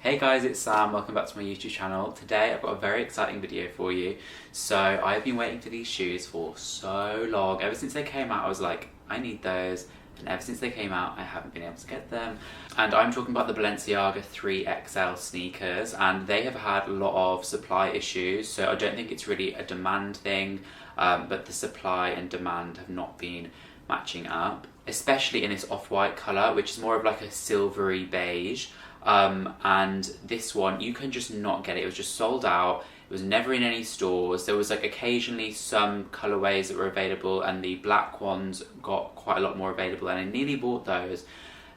Hey guys, it's Sam. Welcome back to my YouTube channel. Today I've got a very exciting video for you. So I've been waiting for these shoes for so long. Ever since they came out I was like, I need those. And ever since they came out I haven't been able to get them. And I'm talking about the Balenciaga 3XL sneakers, and they have had a lot of supply issues. So I don't think it's really a demand thing, but the supply and demand have not been matching up. Especially in this off-white colour, which is more of like a silvery beige. And this one, you can just not get it. It was just sold out. It was never in any stores. There was like occasionally some colourways that were available, and the black ones got quite a lot more available, and I nearly bought those.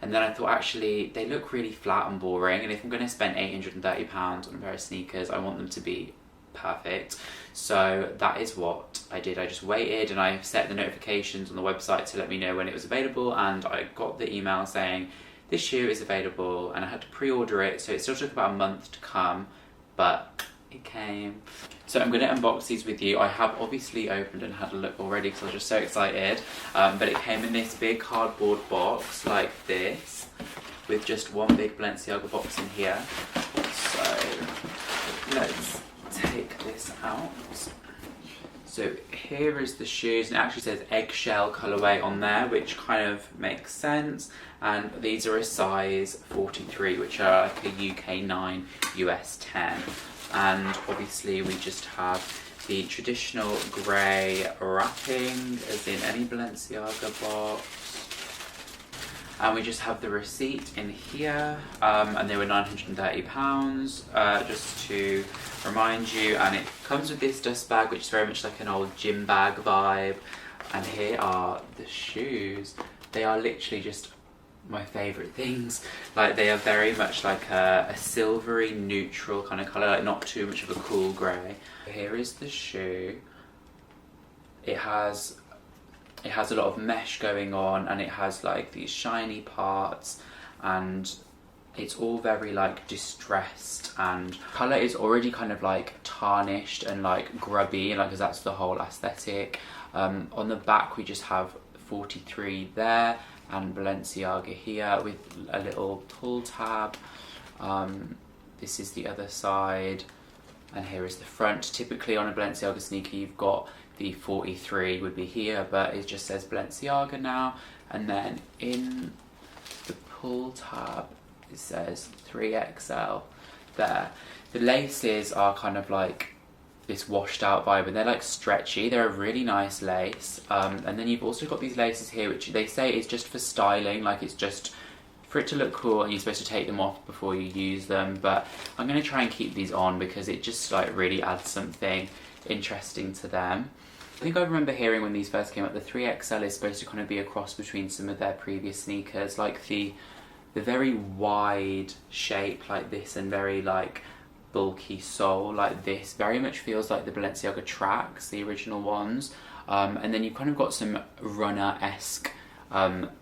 And then I thought, actually, they look really flat and boring, and if I'm going to spend £830 on a pair of sneakers, I want them to be perfect. So that is what I did. I just waited, and I set the notifications on the website to let me know when it was available, and I got the email saying this shoe is available, and I had to pre-order it, so it still took about a month to come, but it came. So I'm going to unbox these with you. I have obviously opened and had a look already because I was just so excited, but it came in this big cardboard box like this, with just one big Balenciaga box in here. So let's take this out. So here is the shoes, and it actually says eggshell colourway on there, which kind of makes sense. And these are a size 43, which are like a UK 9, US 10. And obviously we just have the traditional grey wrapping, as in any Balenciaga box. And we just have the receipt in here, and they were £930, just to remind you. And it comes with this dust bag, which is very much like an old gym bag vibe. And here are the shoes. They are literally just my favourite things. Like, they are very much like a silvery neutral kind of colour, like not too much of a cool grey. Here is the shoe. It has a lot of mesh going on, and it has like these shiny parts, and it's all very like distressed, and colour is already kind of like tarnished and like grubby, like, because that's the whole aesthetic. On the back we just have 43 there, and Balenciaga here with a little pull tab. This is the other side, and here is the front. Typically on a Balenciaga sneaker you've got the 43 would be here, but it just says Balenciaga now. And then in the pull tab it says 3XL there. The laces are kind of like this washed out vibe, and they're like stretchy. They're a really nice lace. And then you've also got these laces here, which they say is just for styling, like it's just for it to look cool, and you're supposed to take them off before you use them. But I'm going to try and keep these on because it just like really adds something interesting to them. I think I remember hearing when these first came out, the 3XL is supposed to kind of be a cross between some of their previous sneakers, like the very wide shape like this, and very like bulky sole like this. Very much feels like the Balenciaga tracks, the original ones. And then you've kind of got some runner-esque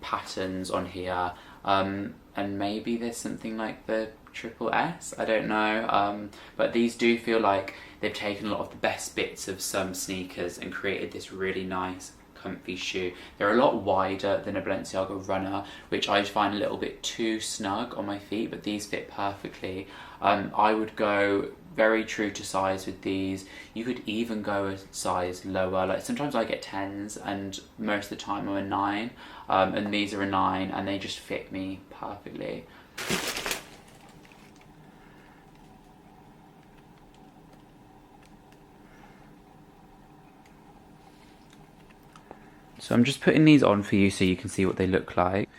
patterns on here, and maybe there's something like the triple S, I don't know, but these do feel like they've taken a lot of the best bits of some sneakers and created this really nice comfy shoe. They're a lot wider than a Balenciaga runner, which I find a little bit too snug on my feet, but these fit perfectly. I would go very true to size with these. You could even go a size lower. Like, sometimes I get 10s, and most of the time I'm a 9, and these are a 9, and they just fit me perfectly. So I'm just putting these on for you so you can see what they look like.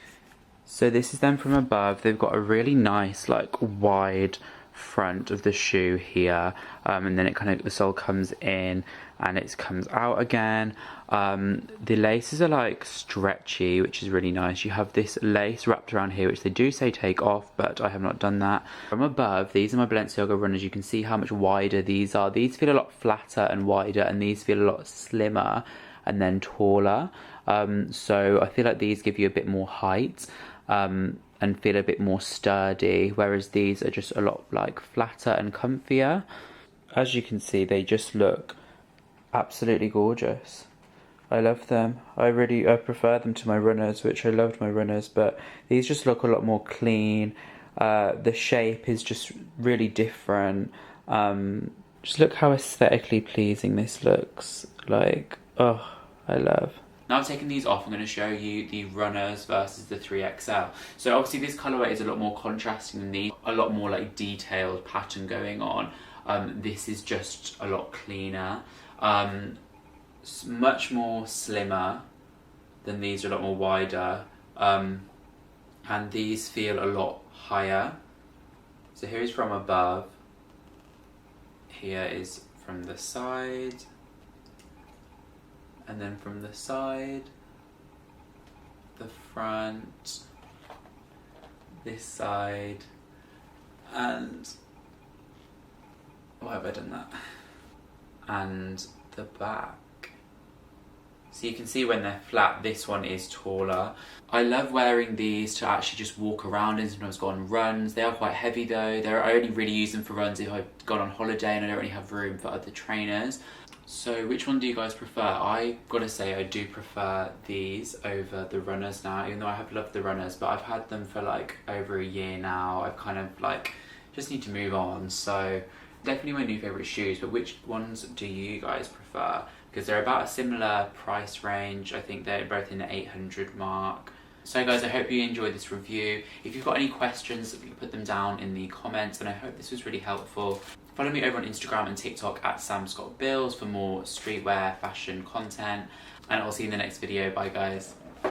So this is them from above. They've got a really nice like wide front of the shoe here, and then it kind of, the sole comes in and it comes out again. The laces are like stretchy, which is really nice. You have this lace wrapped around here, which they do say take off, but I have not done that. From above, these are my Balenciaga runners. You can see how much wider these are. These feel a lot flatter and wider, and these feel a lot slimmer and then taller. So I feel like these give you a bit more height, and feel a bit more sturdy, whereas these are just a lot like flatter and comfier. As you can see, they just look absolutely gorgeous. I love them. I prefer them to my runners, which I loved my runners, but these just look a lot more clean. The shape is just really different. Just look how aesthetically pleasing this looks. Like, oh, I love. Now I've taken these off, I'm going to show you the runners versus the 3XL. So obviously this colourway is a lot more contrasting than these, a lot more like detailed pattern going on. This is just a lot cleaner, much more slimmer than these, are a lot more wider, and these feel a lot higher. So here is from above, here is from the side, and then from the side, the front, this side, and why have I done that? And the back. So you can see when they're flat, this one is taller. I love wearing these to actually just walk around and sometimes go on runs. They are quite heavy though. I only really use them for runs if I've gone on holiday and I don't really have room for other trainers. So which one do you guys prefer? I gotta say I do prefer these over the runners now, even though I have loved the runners, but I've had them for like over a year now. I've kind of like, just need to move on. So definitely my new favourite shoes, but which ones do you guys prefer? Because they're about a similar price range. I think they're both in the 800 mark. So guys, I hope you enjoyed this review. If you've got any questions, you can put them down in the comments, and I hope this was really helpful. Follow me over on Instagram and TikTok at samscottbills for more streetwear fashion content, and I'll see you in the next video. Bye guys.